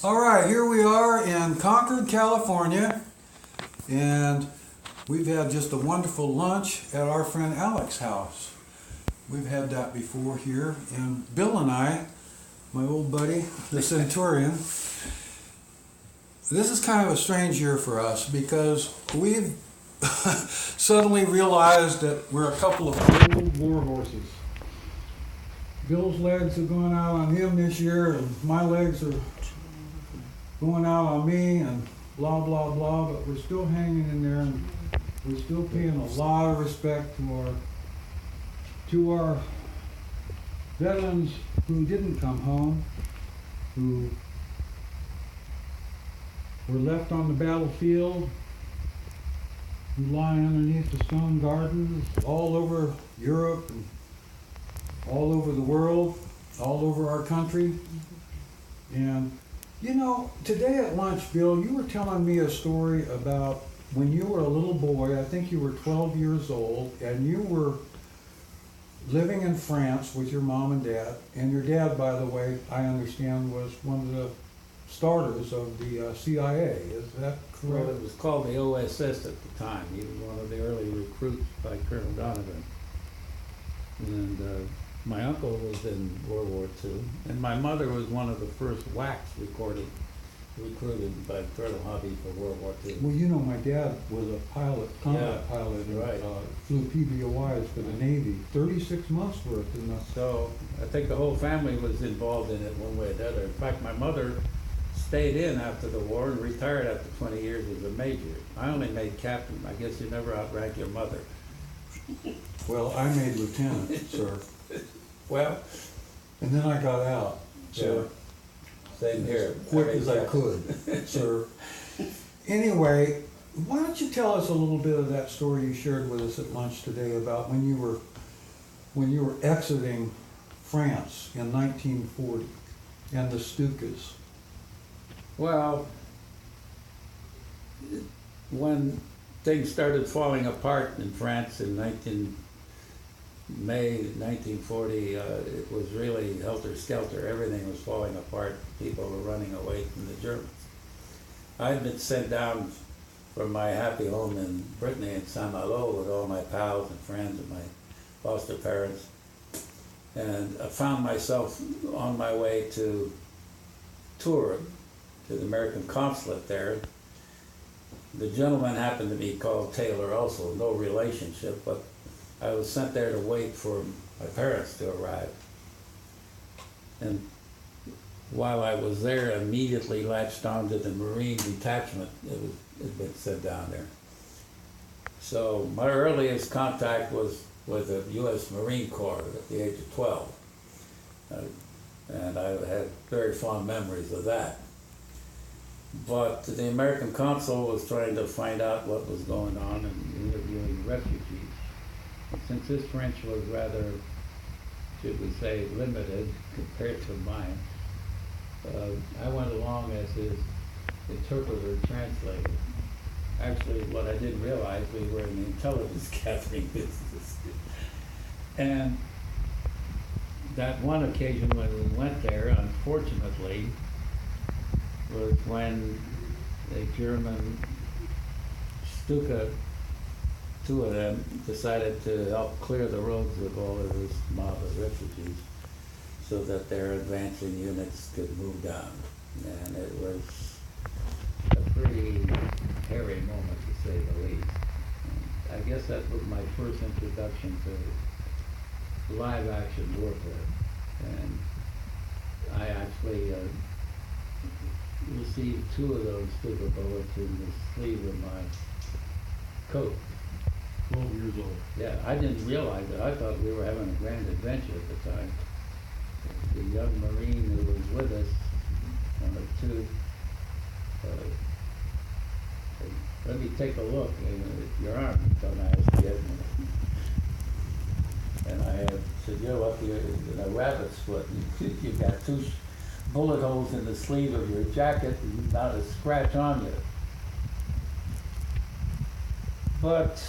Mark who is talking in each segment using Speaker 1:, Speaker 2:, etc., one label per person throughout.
Speaker 1: All right, here we are in Concord, California, and we've had just a wonderful lunch at our friend Alex's house. We've had that before here, and Bill and I, my old buddy, the Centurion, this is kind of a strange year for us because we've suddenly realized that we're a couple of old war horses. Bill's legs are going out on him this year, and my legs are going out on me, and blah, blah, blah, but we're still hanging in there, and we're still paying a lot of respect to our veterans who didn't come home, who were left on the battlefield, who lie underneath the stone gardens all over Europe and all over the world, all over our country. And you know, today at lunch, Bill, you were telling me a story about when you were a little boy. I think you were 12 years old, and you were living in France with your mom and dad. And your dad, by the way, I understand, was one of the starters of the CIA. Is that
Speaker 2: Well,
Speaker 1: correct?
Speaker 2: it was called the OSS at the time. He was one of the early recruits by Colonel Donovan. And my uncle was in World War II, and my mother was one of the first WACs recruited by Colonel Hobby for World War II.
Speaker 1: Well, you know, my dad was a pilot, combat
Speaker 2: Yeah,
Speaker 1: pilot, and
Speaker 2: right.
Speaker 1: flew PBOIs for the Navy, 36 months worth in the...
Speaker 2: So I think the whole family was involved in it one way or the other. In fact, my mother stayed in after the war and retired after 20 years as a major. I only made captain. I guess you never outrank your mother.
Speaker 1: Well, I made lieutenant, sir.
Speaker 2: Well,
Speaker 1: And then I got out, sir.
Speaker 2: same here.
Speaker 1: Quick
Speaker 2: made
Speaker 1: as I
Speaker 2: captain.
Speaker 1: could, sir. Anyway, why don't you tell us a little bit of that story you shared with us at lunch today about when you were exiting France in 1940 and the Stukas.
Speaker 2: Well, when things started falling apart in France in May 1940, it was really helter-skelter. Everything was falling apart. People were running away from the Germans. I had been sent down from my happy home in Brittany in Saint-Malo with all my pals and friends and my foster parents. And I found myself on my way to Tours, to the American consulate there. The gentleman happened to be called Taylor also, no relationship, but I was sent there to wait for my parents to arrive. And while I was there, I immediately latched on to the Marine detachment that had been sent down there. So my earliest contact was with the U.S. Marine Corps at the age of 12. And I had very fond memories of that. But the American consul was trying to find out what was going on and interviewing refugees. And since his French was rather, should we say, limited compared to mine, I went along as his interpreter translator. Actually, what I didn't realize, we were in the intelligence gathering business. And that one occasion when we went there, unfortunately, was when a German Stuka, two of them, decided to help clear the roads of all of this mob of refugees so that their advancing units could move down. And it was a pretty hairy moment, to say the least. And I guess that was my first introduction to live action warfare. And I actually received two of those Stuka bullets in the sleeve of my coat.
Speaker 1: 12 years old.
Speaker 2: Yeah, I didn't realize it. I thought we were having a grand adventure at the time. The young Marine who was with us, number two, said, let me take a look at your arm. Don't ask yet. And I said, you're lucky you're in a rabbit's foot. You've got two bullet holes in the sleeve of your jacket and not a scratch on you. But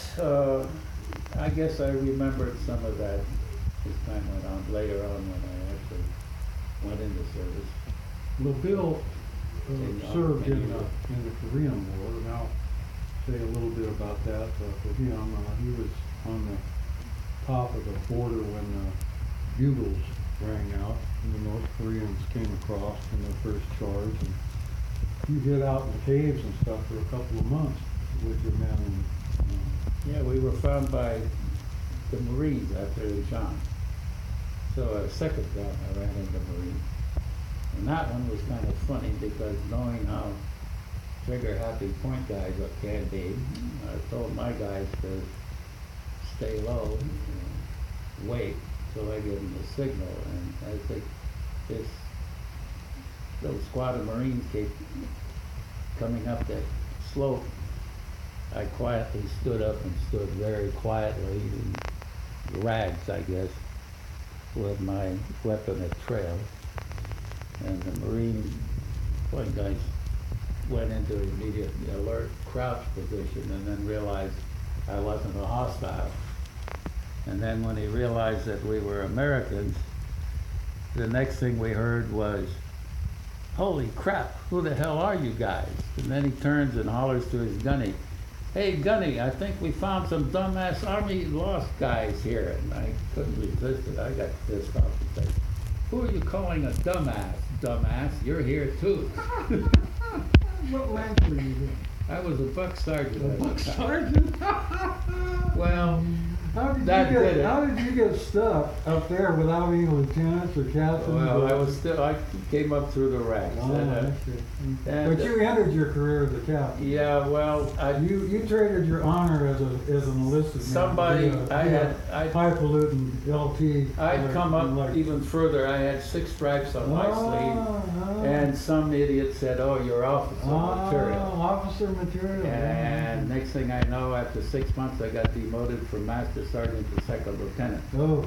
Speaker 2: I guess I remembered some of that as time went on, later on when I actually went into service.
Speaker 1: Well, Bill, served in the Korean War, and I'll say a little bit about that for him. He was on the top of the border when the bugles rang out and the North Koreans came across in their first charge. And you hid out in the caves and stuff for a couple of months with your men. And,
Speaker 2: Yeah, we were found by the Marines after they shot. So a second time I ran into Marines. And that one was kind of funny because knowing how trigger-happy point guys can be, I told my guys to stay low, wait till I give them the signal. And I think this little squad of Marines came coming up that slope. I quietly stood up and stood very quietly in rags, I guess, with my weapon at trail. And the Marine point guys went into immediate alert crouch position and then realized I wasn't a hostile. And then when he realized that we were Americans, the next thing we heard was, "Holy crap, who the hell are you guys?" And then he turns and hollers to his gunny, "Hey Gunny, I think we found some dumbass Army lost guys here." And I couldn't resist it. I got pissed off and said, "Who are you calling a dumbass? Dumbass, you're here too."
Speaker 1: what rank were you in?
Speaker 2: I was a buck sergeant.
Speaker 1: A buck sergeant?
Speaker 2: Well,
Speaker 1: How did you get stuck up there without being lieutenants or captains?
Speaker 2: well, I came up through the ranks.
Speaker 1: Oh, I see. But you entered your career as a captain.
Speaker 2: Yeah, well,
Speaker 1: You traded your honor as an enlisted man. Highfalutin LT.
Speaker 2: I'd come up even further. I had 6 stripes on my sleeve, and some idiot said, "Oh, you're officer material."
Speaker 1: Officer material.
Speaker 2: And next thing I know, after 6 months, I got demoted from master sergeant to second lieutenant.
Speaker 1: Oh.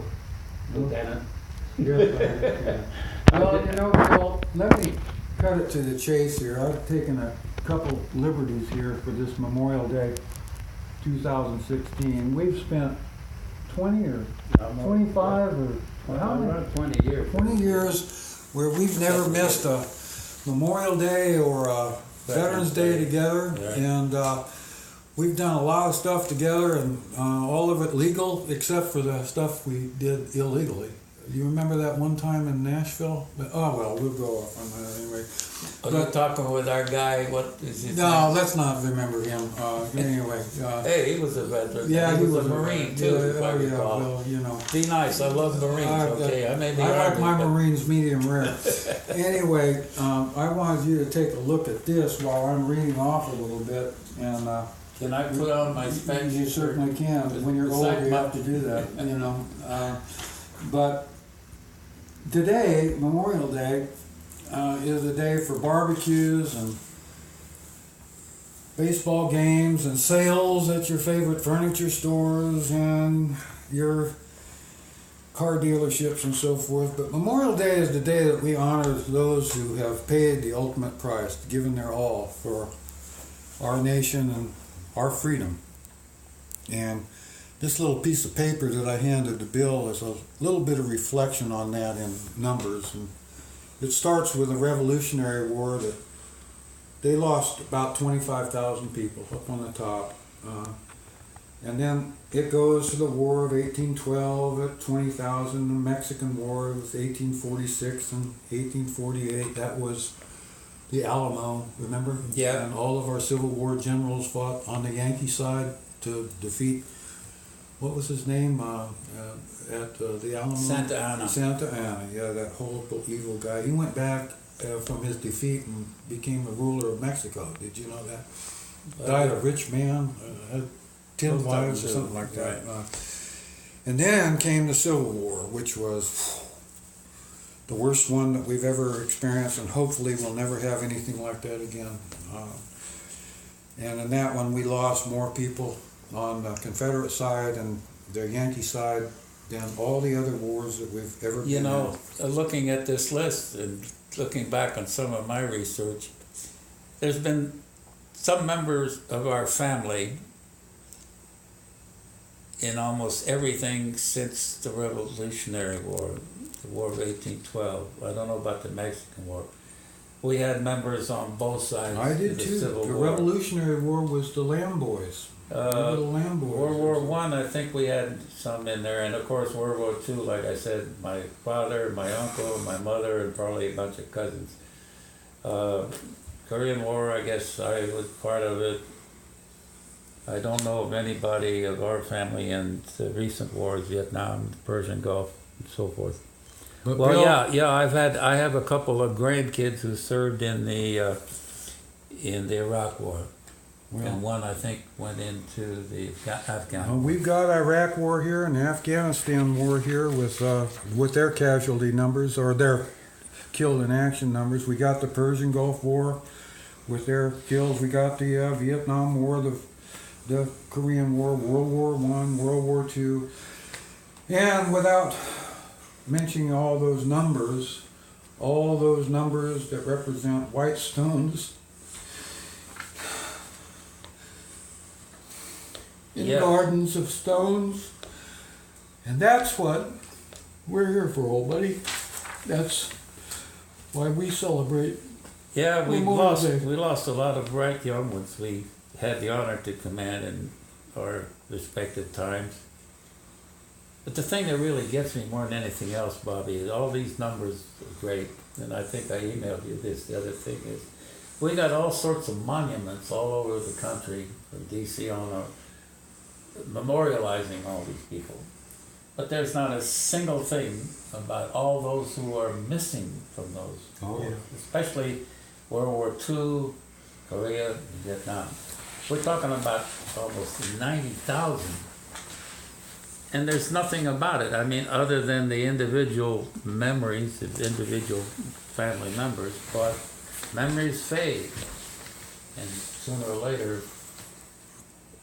Speaker 2: Lieutenant.
Speaker 1: Yes, well, Bill, let me cut it to the chase here. I've taken a couple liberties here for this Memorial Day 2016. We've spent 20 or 25 or how many?
Speaker 2: Around 20 years.
Speaker 1: 20 years where we've never missed a Memorial Day or a Veterans Day together.
Speaker 2: Yeah.
Speaker 1: And we've done a lot of stuff together, and all of it legal except for the stuff we did illegally. You remember that one time in Nashville? Oh, well, we'll go off on that anyway.
Speaker 2: You're talking with our guy, what is his name?
Speaker 1: No, let's not remember him. Anyway.
Speaker 2: Hey, he was a veteran.
Speaker 1: Yeah,
Speaker 2: he was a Marine too, if I recall.
Speaker 1: Well,
Speaker 2: Be nice, I love Marines, okay? I may be
Speaker 1: I like my
Speaker 2: but...
Speaker 1: Marines medium rare. Anyway, I wanted you to take a look at this while I'm reading off a little bit. And
Speaker 2: can I put on my specs?
Speaker 1: You certainly can. When you're old, you have to do that, But today, Memorial Day, is a day for barbecues and baseball games and sales at your favorite furniture stores and your car dealerships and so forth. But Memorial Day is the day that we honor those who have paid the ultimate price, given their all for our nation and our freedom. And this little piece of paper that I handed to Bill is a little bit of reflection on that in numbers. And it starts with the Revolutionary War that they lost about 25,000 people up on the top. And then it goes to the War of 1812 at 20,000, the Mexican War was 1846 and 1848. That was the Alamo, remember?
Speaker 2: Yeah.
Speaker 1: And all of our Civil War generals fought on the Yankee side to defeat, what was his name, at the Alamo?
Speaker 2: Santa Anna.
Speaker 1: Santa Anna, yeah, that horrible, evil guy. He went back from his defeat and became the ruler of Mexico. Did you know that? Died a rich man, had 10 wives or something like that. And then came the Civil War, which was the worst one that we've ever experienced, and hopefully we'll never have anything like that again. And in that one, we lost more people on the Confederate side and the Yankee side than all the other wars that we've ever been in.
Speaker 2: Looking at this list and looking back on some of my research, there's been some members of our family in almost everything since the Revolutionary War, the War of 1812. I don't know about the Mexican War, We had members on both sides.
Speaker 1: I did
Speaker 2: of the
Speaker 1: too.
Speaker 2: Civil
Speaker 1: The
Speaker 2: War.
Speaker 1: Revolutionary War was the Lamb Boys. The little Lamb Boys.
Speaker 2: World War One, I think we had some in there, and of course World War Two. Like I said, my father, my uncle, my mother, and probably a bunch of cousins. Korean War, I guess I was part of it. I don't know of anybody of our family in the recent wars, Vietnam, Persian Gulf, and so forth.
Speaker 1: But
Speaker 2: Well,
Speaker 1: Bill,
Speaker 2: yeah. I have a couple of grandkids who served in the Iraq War, and
Speaker 1: Well,
Speaker 2: one I think went into the Afghan.
Speaker 1: we've got Iraq War here and the Afghanistan War here with their casualty numbers or their killed in action numbers. We got the Persian Gulf War with their kills. We got the Vietnam War, the Korean War, World War I, World War II, and without mentioning all those numbers that represent white stones in
Speaker 2: Yeah.
Speaker 1: gardens of stones. And that's what we're here for, old buddy. That's why we celebrate.
Speaker 2: Yeah,
Speaker 1: Memorial Day.
Speaker 2: we lost a lot of bright young ones. We had the honor to command in our respective times. But the thing that really gets me more than anything else, Bobby, is all these numbers are great. And I think I emailed you this. The other thing is, we got all sorts of monuments all over the country, from DC on, memorializing all these people. But there's not a single thing about all those who are missing from those.
Speaker 1: Oh, yeah.
Speaker 2: Especially World War II, Korea, and Vietnam. We're talking about almost 90,000. And there's nothing about it. I mean, other than the individual memories of individual family members, but memories fade. And sooner or later,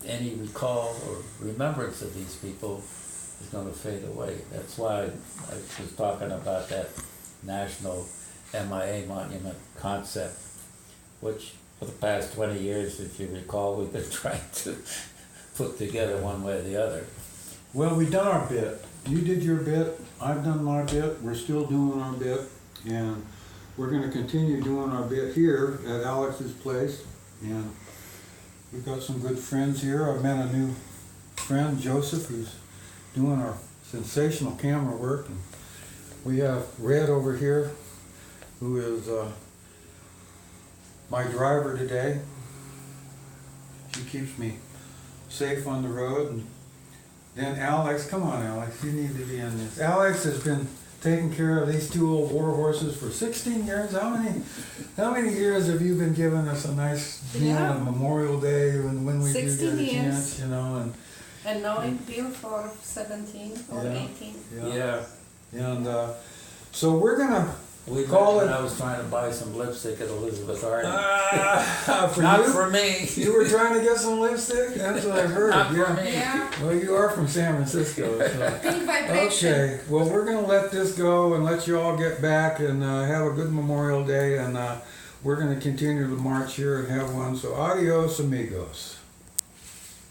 Speaker 2: any recall or remembrance of these people is going to fade away. That's why I was talking about that national MIA monument concept, which for the past 20 years, if you recall, we've been trying to put together one way or the other.
Speaker 1: Well, we've done our bit. You did your bit. I've done my bit. We're still doing our bit. And we're going to continue doing our bit here at Alex's place. And we've got some good friends here. I've met a new friend, Joseph, who's doing our sensational camera work. And we have Red over here, who is my driver today. She keeps me safe on the road. And then Alex, come on Alex, you need to be in this. Alex has been taking care of these two old war horses for 16 years. How many years have you been giving us a nice meal on Memorial Day when we do
Speaker 3: 16
Speaker 1: get a
Speaker 3: years.
Speaker 1: chance, you know?
Speaker 3: And knowing Bill for 17 or
Speaker 1: Yeah.
Speaker 3: 18.
Speaker 2: Yeah.
Speaker 1: And so we're gonna
Speaker 2: We
Speaker 1: Call
Speaker 2: met when
Speaker 1: it-
Speaker 2: I was trying to buy some lipstick at Elizabeth Arden.
Speaker 1: for
Speaker 2: Not
Speaker 1: you.
Speaker 2: for me.
Speaker 1: You were trying to get some lipstick. That's what I've heard.
Speaker 2: Not for
Speaker 1: Yeah.
Speaker 2: me.
Speaker 3: Yeah,
Speaker 1: Well, you are from San Francisco. So.
Speaker 3: good vibration.
Speaker 1: Okay, well, we're going to let this go and let you all get back and have a good Memorial Day. And we're going to continue to march here and have one. So, adios, amigos.